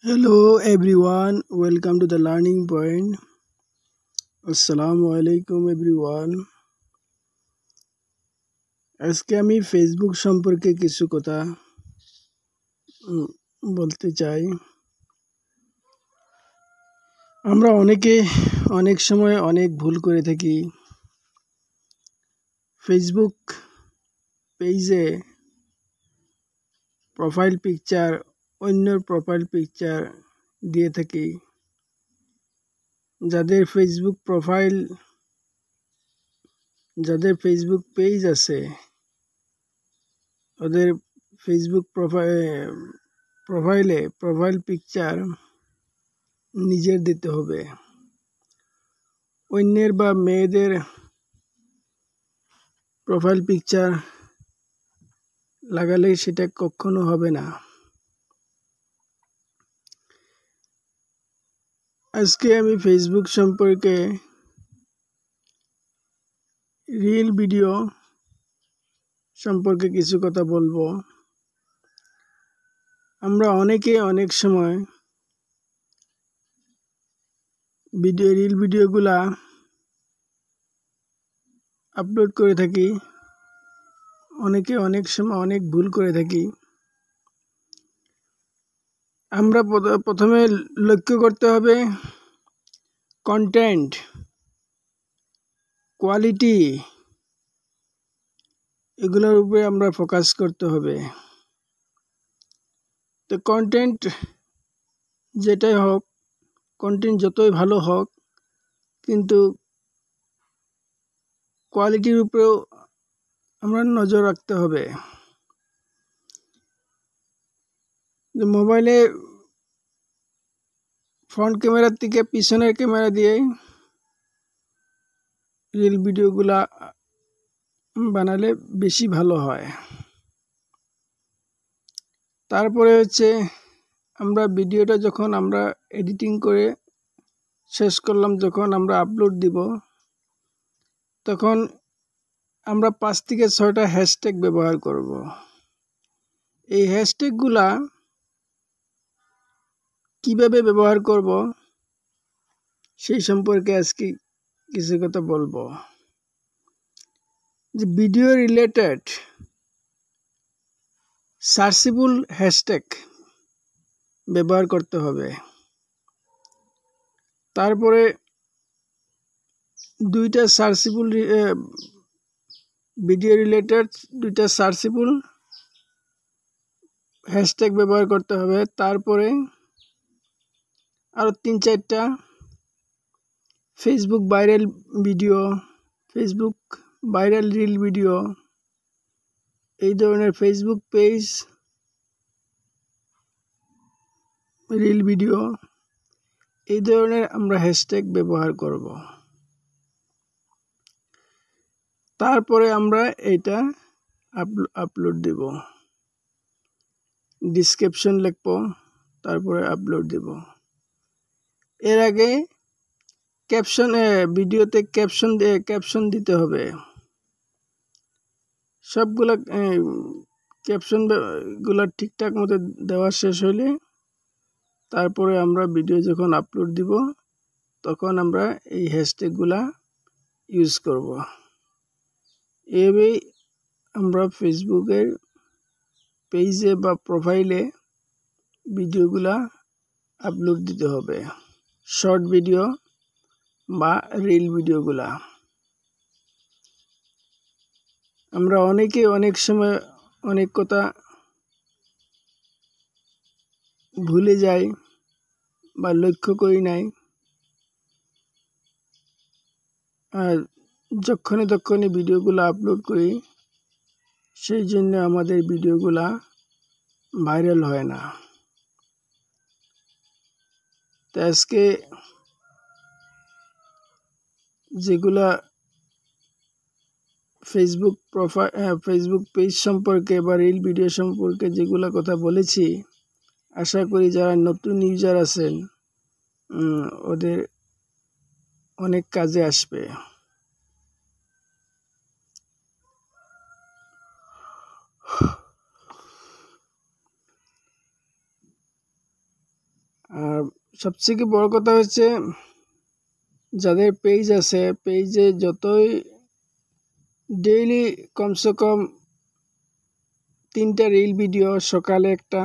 Hello everyone, welcome to the learning point. Assalamu alaikum everyone. আজকে আমি Facebook সম্পর্কে কিছু কথা বলতে চাই। আমরা অনেকে অনেক সময় অনেক ভুল করে থাকি। ফেসবুক পেজে প্রোফাইল পিকচার অন্যের প্রোফাইল পিকচার দিয়ে থাকি। যাদের ফেসবুক পেজ আছে ওদের ফেসবুক প্রোফাইল পিকচার নিজের দিতে হবে। অন্যের বা মেয়েদের প্রোফাইল পিকচার লাগালে সেটা কখনো হবে না। আজকে আমি ফেসবুক সম্পর্কে রিল ভিডিও সম্পর্কে কিছু কথা বলবো। আমরা অনেকে অনেক সময় রিল ভিডিওগুলা আপলোড করে থাকি। অনেকে অনেক সময় অনেক ভুল করে থাকি। আমরা প্রথমে লক্ষ্য করতে হবে কন্টেন্ট কোয়ালিটি, এগুলোর উপরে আমরা ফোকাস করতে হবে। তো কন্টেন্ট যেটাই হোক, কন্টেন্ট যতই ভালো হোক, কিন্তু কোয়ালিটির উপরেও আমরা নজর রাখতে হবে। মোবাইলে ফ্রন্ট ক্যামেরার থেকে পিছনের ক্যামেরা দিয়ে রিল ভিডিওগুলা বানালে বেশি ভালো হয়। তারপরে হচ্ছে আমরা ভিডিওটা যখন আমরা এডিটিং করে শেষ করলাম, যখন আমরা আপলোড দিব, তখন আমরা 5 থেকে 6টা হ্যাশট্যাগ ব্যবহার করব। এই হ্যাশট্যাগুলা কিভাবে ব্যবহার করব সেই সম্পর্কে আজকে কিছু কথা বলবো। যে ভিডিও রিলেটেড সার্চেবল হ্যাশট্যাগ ব্যবহার করতে হবে। তারপরে ভিডিও রিলেটেড 2টা সার্চেবল হ্যাশট্যাগ ব্যবহার করতে হবে। তারপরে আরো 3-4টা Facebook viral video, Facebook viral reel video, এই ধরনের ফেসবুক পেজ রিল ভিডিও, এই ধরনের আমরা হ্যাশট্যাগ ব্যবহার করব। তারপরে আমরা এটা আপলোড দেব, ডিসক্রিপশন লিখব, তারপরে আপলোড দেব। এর আগে ভিডিওতে ক্যাপশন দিতে হবে। সবগুলা ক্যাপশন গুলা ঠিকঠাক মতো দেওয়া শেষ হলে তারপরে আমরা ভিডিও যখন আপলোড দিব তখন আমরা এই হ্যাশট্যাগুলা ইউজ করব। এভাবেই আমরা ফেসবুকের পেজে বা প্রোফাইলে ভিডিওগুলা আপলোড দিতে হবে, শর্ট ভিডিও বা রিল ভিডিওগুলা। আমরা অনেকে অনেক সময় অনেক কথা ভুলে যাই বা লক্ষ্য করি নাই, আর যখনই ভিডিওগুলো আপলোড করি সেই জন্য আমাদের ভিডিওগুলা ভাইরাল হয় না। তো আজকে যেগুলা ফেসবুক পেজ সম্পর্কে বা রিল ভিডিও সম্পর্কে যেগুলা কথা বলেছি, আশা করি যারা নতুন ইউজার আছেন ওদের অনেক কাজে আসবে। আর সবথেকে বড় কথা হচ্ছে যাদের পেজ আছে, পেজে যতই ডেইলি কমসে কম 3টা রিল ভিডিও, সকালে একটা